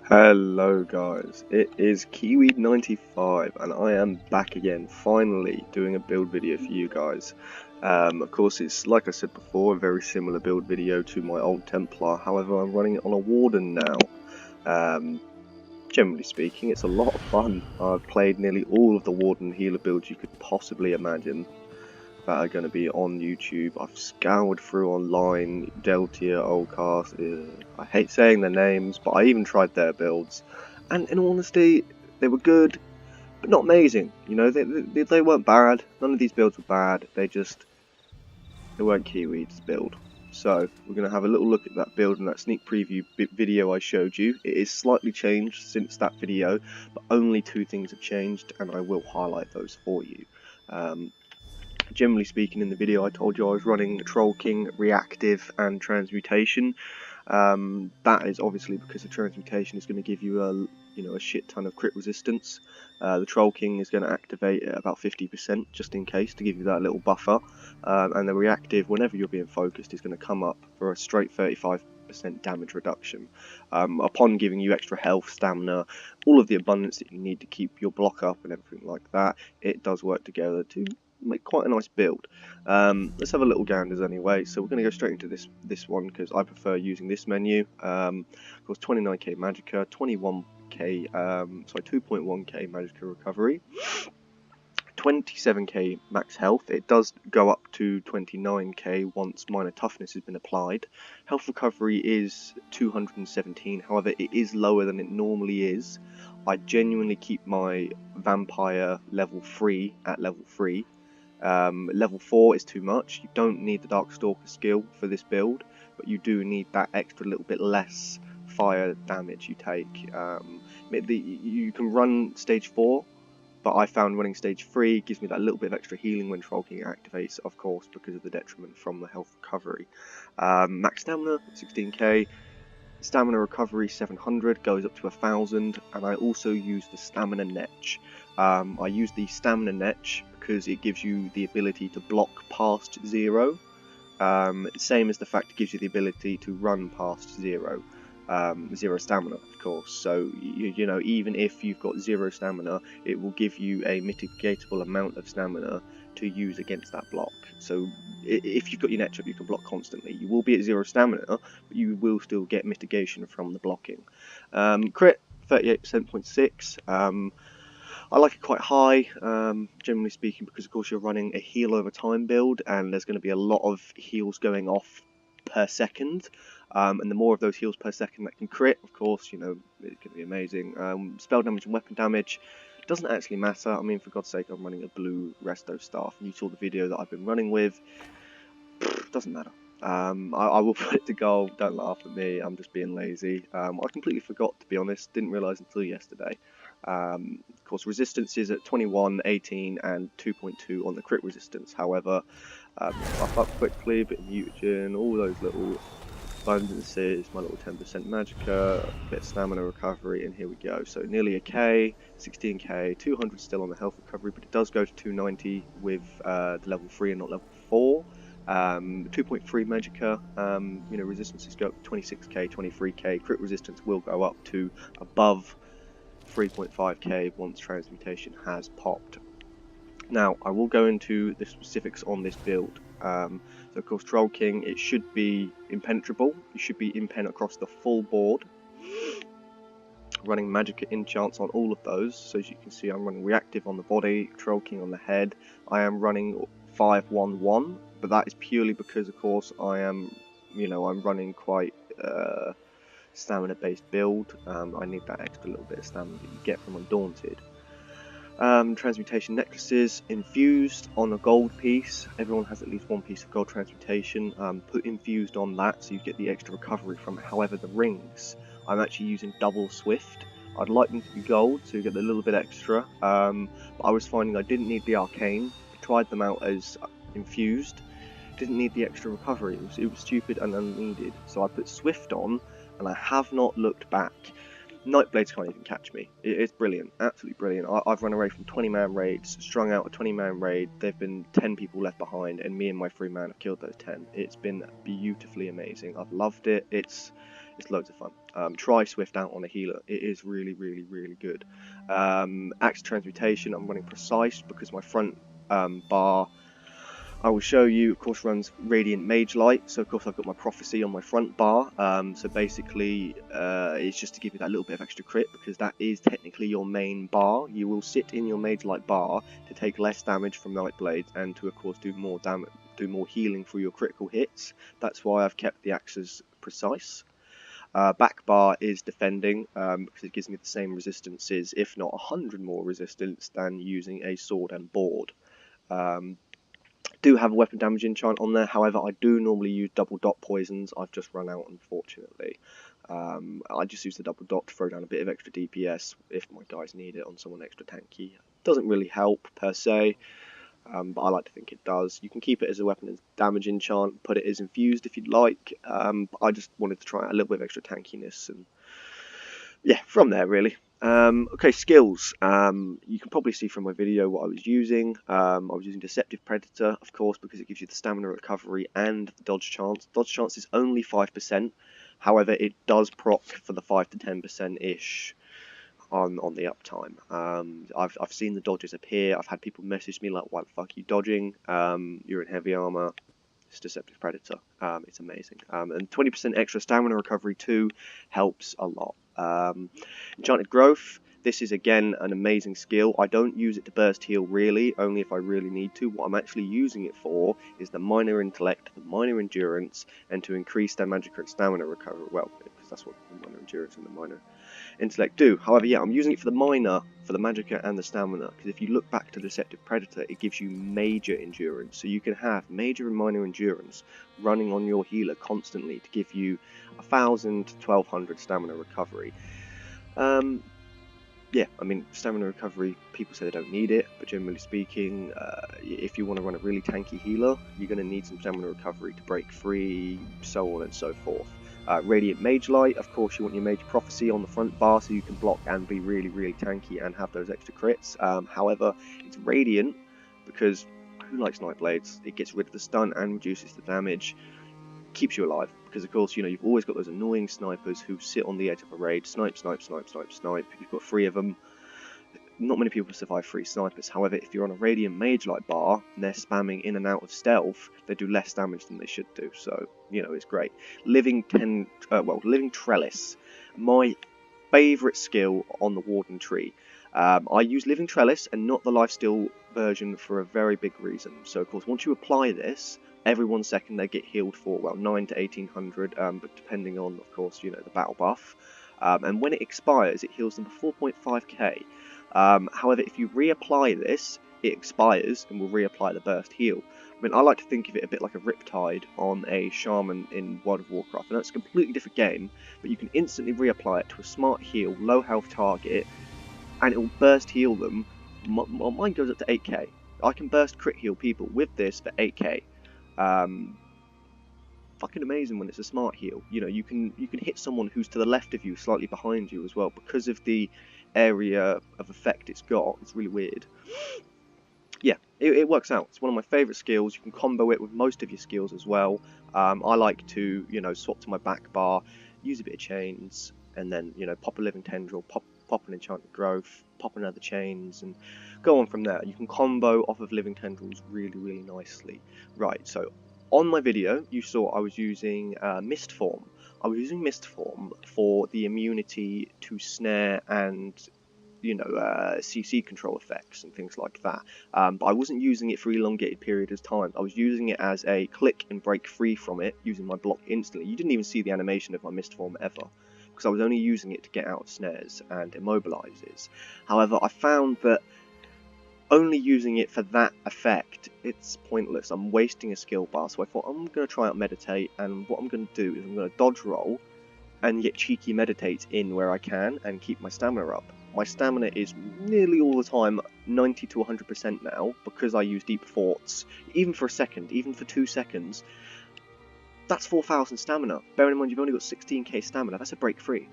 Hello guys, it is Kiwi95 and I am back again, finally doing a build video for you guys. Of course it's, like I said before, a very similar build video to my old Templar, however I'm running it on a Warden now. Generally speaking, it's a lot of fun. I've played nearly all of the Warden healer builds you could possibly imagine that are going to be on YouTube. I've scoured through online, Deltia, Oldcast, I hate saying their names, but I even tried their builds, and in all honesty, they were good, but not amazing. You know, they weren't bad, none of these builds were bad, they weren't Kiwi's build. So, we're going to have a little look at that build and that sneak preview video I showed you. It is slightly changed since that video, but only two things have changed, and I will highlight those for you. Generally speaking, in the video I told you I was running Troll King, Reactive and Transmutation. That is obviously because the Transmutation is going to give you a shit ton of crit resistance. The Troll King is going to activate at about 50% just in case to give you that little buffer. And the Reactive, whenever you're being focused, is going to come up for a straight 35% damage reduction. Upon giving you extra health, stamina, all of the abundance that you need to keep your block up and everything like that, it does work together to make quite a nice build. Let's have a little ganders anyway. So we're going to go straight into this one because I prefer using this menu. Of course, 29k Magicka, 2.1k Magicka recovery, 27k max health. It does go up to 29k once minor toughness has been applied. Health recovery is 217, however it is lower than it normally is. I genuinely keep my vampire level 3 at level 3. Level 4 is too much. You don't need the Darkstalker skill for this build, but you do need that extra little bit less fire damage you take. You can run stage 4, but I found running stage 3 gives me that little bit of extra healing when Troll King activates, of course, because of the detriment from the health recovery. Max stamina, 16k. Stamina recovery 700 goes up to 1000, and I also use the stamina netch. I use the stamina netch because it gives you the ability to block past 0, same as the fact it gives you the ability to run past 0. 0 stamina, of course, so you know, even if you've got 0 stamina, it will give you a mitigatable amount of stamina to use against that block. So if you've got your netch up, you can block constantly. You will be at 0 stamina, but you will still get mitigation from the blocking. Crit 38.6. I like it quite high, generally speaking, because of course you're running a heal over time build, and there's going to be a lot of heals going off per second. And the more of those heals per second that can crit, of course, you know, it's going to be amazing. Spell damage and weapon damage doesn't actually matter. I mean, for God's sake, I'm running a blue resto staff, and you saw the video that I've been running with. Doesn't matter. I will put it to goal. Don't laugh at me. I'm just being lazy. I completely forgot, to be honest. Didn't realise until yesterday. Of course, resistance is at 21, 18, and 2.2 on the crit resistance. However, buff up quickly, bit of mutagen, all those little abundances, my little 10% Magicka, bit of stamina recovery, and here we go. So nearly a K, 16k, 200 still on the health recovery, but it does go to 290 with the level 3 and not level 4. 2.3 Magicka, you know, resistances go up to 26k, 23k, crit resistance will go up to above 3.5k once transmutation has popped. Now, I will go into the specifics on this build. So of course, Troll King, it should be impenetrable. You should be impen across the full board. Running Magicka enchants on all of those. So as you can see, I'm running Reactive on the body, Troll King on the head. I am running 5-1-1, but that is purely because, of course, I am, you know, I'm running quite stamina based build. I need that extra little bit of stamina that you get from Undaunted. Transmutation necklaces infused on a gold piece. Everyone has at least one piece of gold transmutation. Put infused on that so you get the extra recovery from it. However, the rings, I'm actually using double swift. I'd like them to be gold so you get a little bit extra, but I was finding I didn't need the arcane. I tried them out as infused, didn't need the extra recovery. It was stupid and unneeded, so I put swift on and I have not looked back. Nightblades can't even catch me. It's brilliant, absolutely brilliant. I've run away from 20-man raids, strung out a 20-man raid. There've been 10 people left behind, and me and my 3-man have killed those 10. It's been beautifully amazing. I've loved it. It's loads of fun. Try Swift out on a healer. It is really, really, really good. Axe Transmutation, I'm running Precise because my front bar, I will show you, of course, runs Radiant Mage Light. So, of course, I've got my Prophecy on my front bar. So, basically, it's just to give you that little bit of extra crit because that is technically your main bar. You will sit in your Mage Light bar to take less damage from Night Blades and to, of course, do more damage, do more healing for your critical hits. That's why I've kept the axes precise. Back bar is defending because it gives me the same resistances, if not 100 more resistance than using a sword and board. Do have a weapon damage enchant on there, however I do normally use double dot poisons. I've just run out, unfortunately. I just use the double dot to throw down a bit of extra DPS if my guys need it on someone extra tanky. Doesn't really help per se, but I like to think it does. You can keep it as a weapon damage enchant, put it as infused if you'd like. But I just wanted to try a little bit of extra tankiness, and yeah, from there really. Okay, skills. You can probably see from my video what I was using. I was using Deceptive Predator, of course, because it gives you the stamina recovery and the dodge chance. Dodge chance is only 5%, however, it does proc for the 5 to 10%-ish. On the uptime. I've seen the dodges appear. I've had people message me like, why the fuck are you dodging? You're in heavy armor. It's Deceptive Predator. It's amazing. And 20% extra stamina recovery too helps a lot. Enchanted Growth. This is again an amazing skill. I don't use it to burst heal really, only if I really need to. What I'm actually using it for is the minor intellect, the minor endurance, and to increase their Magicka and stamina recovery. Well, because that's what the minor endurance and the minor intellect do. However, yeah, I'm using it for the minor, for the Magicka and the stamina, because if you look back to Deceptive Predator, it gives you major endurance. So you can have major and minor endurance running on your healer constantly to give you 1,000 to 1,200 stamina recovery. Yeah, I mean, stamina recovery, people say they don't need it, but generally speaking, if you want to run a really tanky healer, you're going to need some stamina recovery to break free, so on and so forth. Radiant Mage Light, of course you want your Mage Prophecy on the front bar so you can block and be really, really tanky and have those extra crits. However, it's Radiant because who likes Night Blades? It gets rid of the stun and reduces the damage. Keeps you alive, because of course, you know, you've always got those annoying snipers who sit on the edge of a raid, snipe, snipe, snipe, snipe, snipe. You've got 3 of them. Not many people survive 3 snipers. However, if you're on a Radiant Mage Light bar and they're spamming in and out of stealth, they do less damage than they should do. So, you know, it's great. Living Trellis, my favourite skill on the Warden tree. I use Living Trellis and not the Lifesteal version for a very big reason. So, of course, once you apply this, every 1 second they get healed for, well, 9 to 1800, but depending on, of course, you know, the battle buff. And when it expires, it heals them for 4.5k. However, if you reapply this, it expires and will reapply the burst heal. I mean, I like to think of it a bit like a Riptide on a Shaman in World of Warcraft. And that's a completely different game, but you can instantly reapply it to a smart heal, low health target, and it will burst heal them. Mine goes up to 8k. I can burst crit heal people with this for 8k. Fucking amazing when it's a smart heal. You know, you can hit someone who's to the left of you, slightly behind you as well, because of the area of effect it's got. It's really weird. Yeah, it works out. It's one of my favourite skills. You can combo it with most of your skills as well. I like to, you know, swap to my back bar, use a bit of chains, and then, you know, pop a Living Tendril, pop an Enchanted Growth, pop another chains, and go on from there. You can combo off of Living Tendrils really, really nicely. Right, so on my video, you saw I was using Mist Form. I was using Mist Form for the immunity to snare and, you know, CC control effects and things like that. But I wasn't using it for elongated periods of time. I was using it as a click and break free from it, using my block instantly. You didn't even see the animation of my Mist Form ever, because I was only using it to get out of snares and immobilizes. However, I found that only using it for that effect, it's pointless. I'm wasting a skill bar, so I thought I'm going to try out Meditate, and what I'm going to do is I'm going to dodge roll and get cheeky Meditates in where I can and keep my stamina up. My stamina is nearly all the time 90 to 100% now, because I use Deep Thoughts, even for a second, even for 2 seconds. That's 4,000 stamina. Bearing in mind you've only got 16k stamina, that's a break free.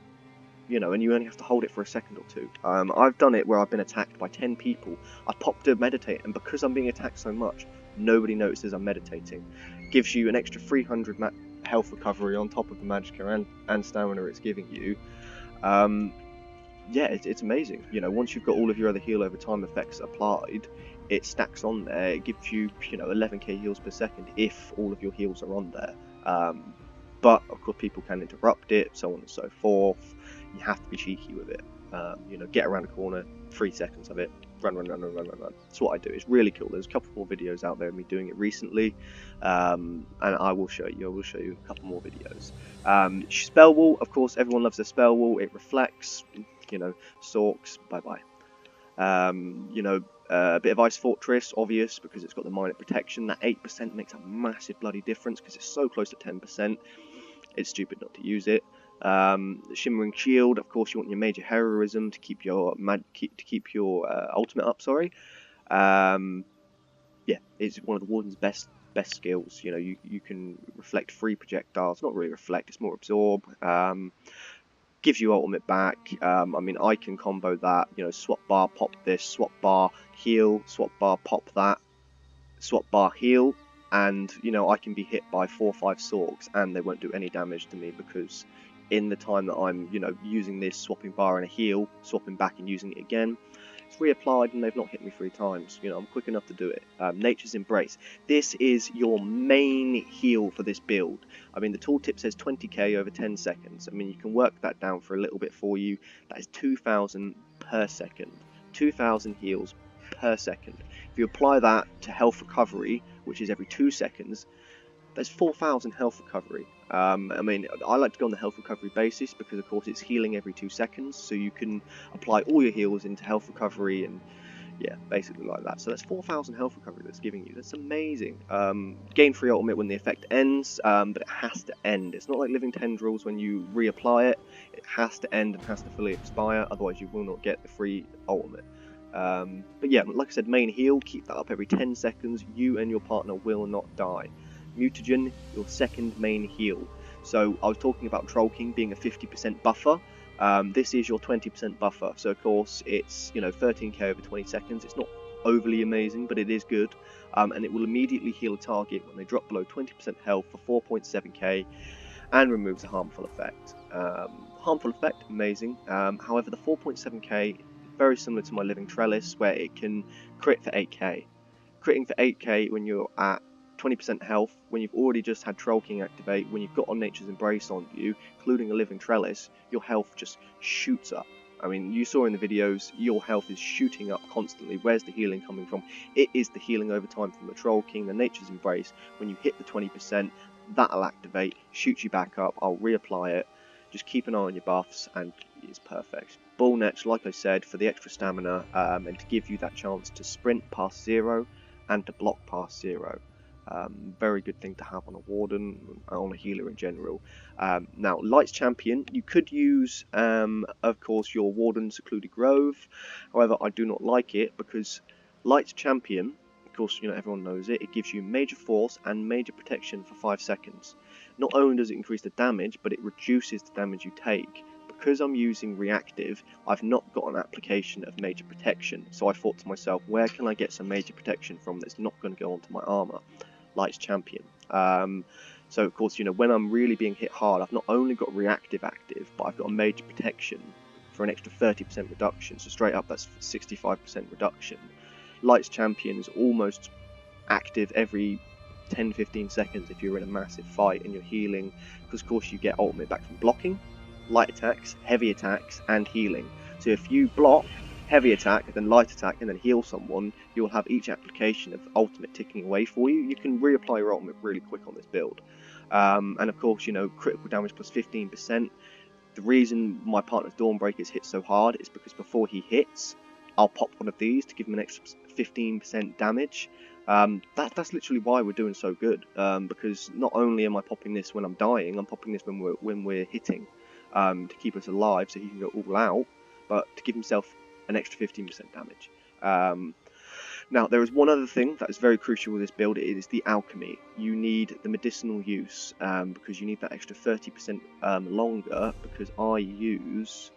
You know, and you only have to hold it for a second or 2. I've done it where I've been attacked by 10 people. I popped a Meditate, and because I'm being attacked so much, nobody notices I'm meditating. Gives you an extra 300 health recovery on top of the Magicka and stamina it's giving you, yeah, it's amazing. You know, once you've got all of your other heal over time effects applied, it stacks on there. It gives you, 11k heals per second if all of your heals are on there. But of course, people can interrupt it, so on and so forth. You have to be cheeky with it. Get around a corner, 3 seconds of it, run. That's what I do. It's really cool. There's a couple more videos out there of me doing it recently, and I will show you. I will show you a couple more videos. Spell wall, of course, everyone loves their spell wall. It reflects. Sorks, bye-bye. A bit of Ice Fortress, obvious, because it's got the minor protection. That 8% makes a massive bloody difference, because it's so close to 10%. It's stupid not to use it. Shimmering Shield, of course, you want your major heroism to keep your ultimate up, sorry. Yeah, it's one of the Warden's best skills. You can reflect 3 projectiles. Not really reflect, it's more absorb. Gives you ultimate back. I can combo that, swap bar, pop this, swap bar, heal, swap bar, pop that, swap bar, heal, and, I can be hit by 4 or 5 sorks and they won't do any damage to me, because in the time that I'm, using this, swapping bar and a heal, swapping back and using it again, it's reapplied and they've not hit me 3 times. I'm quick enough to do it. Nature's Embrace. This is your main heal for this build. The tooltip says 20k over 10 seconds. You can work that down for a little bit for you. That is 2,000 per second. 2,000 heals per second. If you apply that to health recovery, which is every 2 seconds, there's 4,000 health recovery. I like to go on the health recovery basis because, of course, it's healing every 2 seconds, so you can apply all your heals into health recovery and, yeah, basically like that. So that's 4,000 health recovery that's giving you. That's amazing. Gain free ultimate when the effect ends, but it has to end. It's not like Living Tendrils when you reapply it. It has to end and has to fully expire, otherwise you will not get the free ultimate. But yeah, like I said, main heal, keep that up every 10 seconds. You and your partner will not die. Mutagen, your second main heal. So I was talking about Troll King being a 50% buffer. This is your 20% buffer. So of course it's 13k over 20 seconds. It's not overly amazing, but it is good. And it will immediately heal a target when they drop below 20% health for 4.7k and removes a harmful effect. Harmful effect, amazing. However, the 4.7k is very similar to my Living Trellis, where it can crit for 8k. Critting for 8k when you're at 20% health, when you've already just had Troll King activate, when you've got on Nature's Embrace on you, including a Living Trellis, your health just shoots up. You saw in the videos, your health is shooting up constantly. Where's the healing coming from? It is the healing over time from the Troll King, the Nature's Embrace. When you hit the 20%, that'll activate, shoot you back up, I'll reapply it. Just keep an eye on your buffs, and it's perfect. Bull Netch, like I said, for the extra stamina, and to give you that chance to sprint past 0 and to block past 0. Very good thing to have on a Warden, on a healer in general. Now, Light's Champion, you could use, of course, your Warden Secluded Grove. However, I do not like it because Light's Champion, of course, everyone knows it, it gives you major force and major protection for 5 seconds. Not only does it increase the damage, but it reduces the damage you take. Because I'm using reactive, I've not got an application of major protection, so I thought to myself, where can I get some major protection from that's not going to go onto my armour? Light's Champion. So of course, when I'm really being hit hard, I've not only got reactive active, but I've got a major protection for an extra 30% reduction, so straight up that's 65% reduction. Light's Champion is almost active every 10-15 seconds if you're in a massive fight and you're healing, because of course you get ultimate back from blocking, light attacks, heavy attacks, and healing. So if you block, heavy attack, then light attack, and then heal someone, you'll have each application of ultimate ticking away for you. You can reapply your ultimate really quick on this build. And of course, critical damage plus 15%. The reason my partner's Dawnbreakers hit so hard is because before he hits, I'll pop one of these to give him an extra 15% damage. That's literally why we're doing so good, because not only am I popping this when I'm dying, I'm popping this when we're hitting, to keep us alive so he can go all out, but to give himself an extra 15% damage. Now, there is one other thing that is very crucial with this build. It is the alchemy. You need the medicinal use, because you need that extra 30% longer, because I use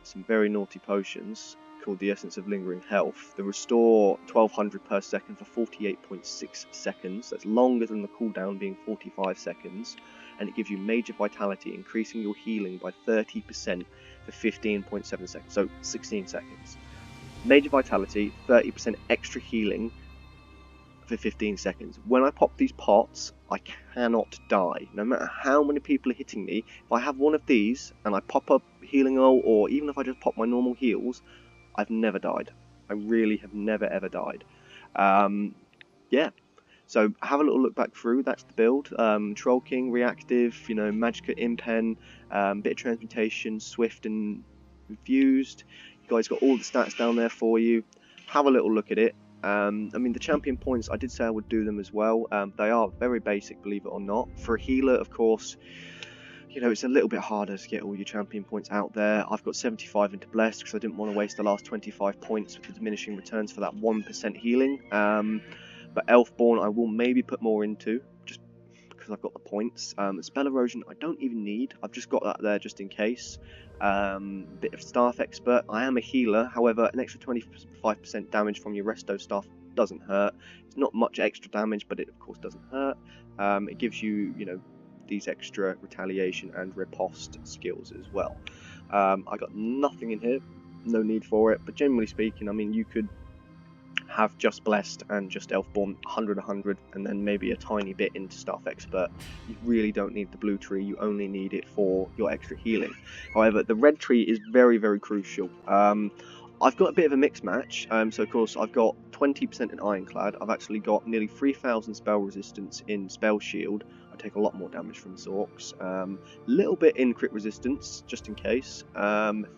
some very naughty potions called the Essence of Lingering Health. They restore 1200 per second for 48.6 seconds. That's longer than the cooldown being 45 seconds. And it gives you Major Vitality, increasing your healing by 30% for 15.7 seconds, so 16 seconds. Major Vitality, 30% extra healing for 15 seconds. When I pop these pots, I cannot die. No matter how many people are hitting me, if I have one of these and I pop up healing or even if I just pop my normal heals, I've never died. I really have never ever died. Yeah. So have a little look back through. That's the build. Troll King, reactive, you know, Magicka Impen, bit of transmutation, swift and infused. You guys got all the stats down there for you. Have a little look at it. I mean, the champion points, I did say I would do them as well. They are very basic, believe it or not. For a healer, of course, you know, it's a little bit harder to get all your champion points out there. I've got 75 into Blessed because I didn't want to waste the last 25 points with the diminishing returns for that 1% healing. But Elfborn, I will maybe put more into, just because I've got the points. Spell Erosion, I don't even need. I've just got that there just in case. Bit of Staff Expert. I am a healer, however, an extra 25% damage from your Resto Staff doesn't hurt. It's not much extra damage, but it of course doesn't hurt. It gives you, you know, these extra retaliation and riposte skills as well. I got nothing in here, no need for it, but generally speaking, I mean, you could have just Blessed and just Elfborn 100, and then maybe a tiny bit into Staff Expert. You really don't need the blue tree, you only need it for your extra healing. However, the red tree is very, very crucial. I've got a bit of a mixed match, so of course I've got 20% in Ironclad, I've actually got nearly 3000 spell resistance in Spell Shield. I take a lot more damage from Zorks. Little bit in crit resistance, just in case.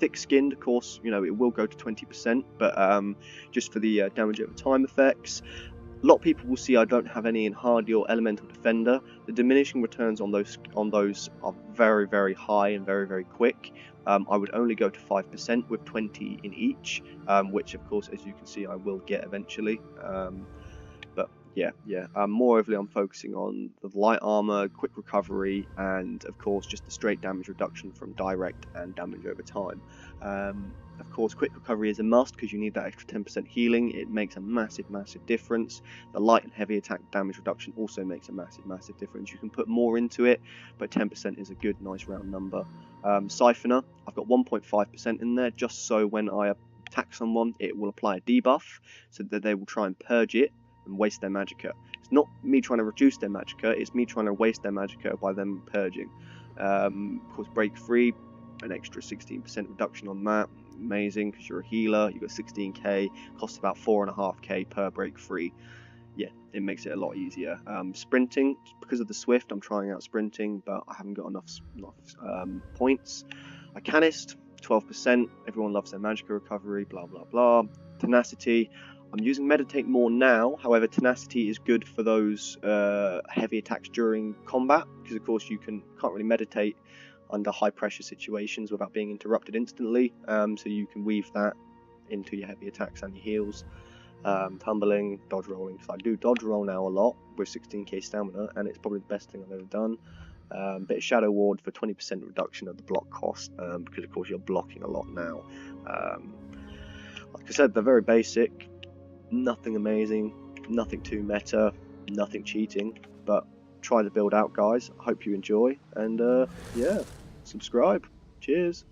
Thick Skinned, of course, you know, it will go to 20%, but just for the damage over time effects. A lot of people will see I don't have any in Hardy or Elemental Defender. The diminishing returns on those are very, very high and very, very quick. I would only go to 5% with 20 in each, which of course, as you can see, I will get eventually. But yeah. More overly, I'm focusing on the light armor, quick recovery, and of course just the straight damage reduction from direct and damage over time. Of course, quick recovery is a must because you need that extra 10% healing. It makes a massive, massive difference. The light and heavy attack damage reduction also makes a massive, massive difference. You can put more into it, but 10% is a good, nice round number. Siphoner, I've got 1.5% in there just so when I attack someone, it will apply a debuff so that they will try and purge it and waste their Magicka. It's not me trying to reduce their Magicka, it's me trying to waste their Magicka by them purging. Of course, Break Free, an extra 16% reduction on that. Amazing, because you're a healer, you've got 16k, costs about 4.5k per Break Free. Yeah, it makes it a lot easier. Sprinting, because of the Swift, I'm trying out sprinting, but I haven't got enough points. Icanist, 12%, everyone loves their Magicka recovery, blah blah blah. Tenacity, I'm using Meditate more now, however Tenacity is good for those heavy attacks during combat, because of course you can't really meditate under high pressure situations without being interrupted instantly, so you can weave that into your heavy attacks and your heals. Tumbling, dodge rolling, because I do dodge roll now a lot with 16k stamina, and it's probably the best thing I've ever done. Bit of Shadow Ward for 20% reduction of the block cost, because of course you're blocking a lot now. Like I said, they're very basic, nothing amazing, nothing too meta, nothing cheating, but try the build out, guys. I hope you enjoy, and yeah, subscribe. Cheers.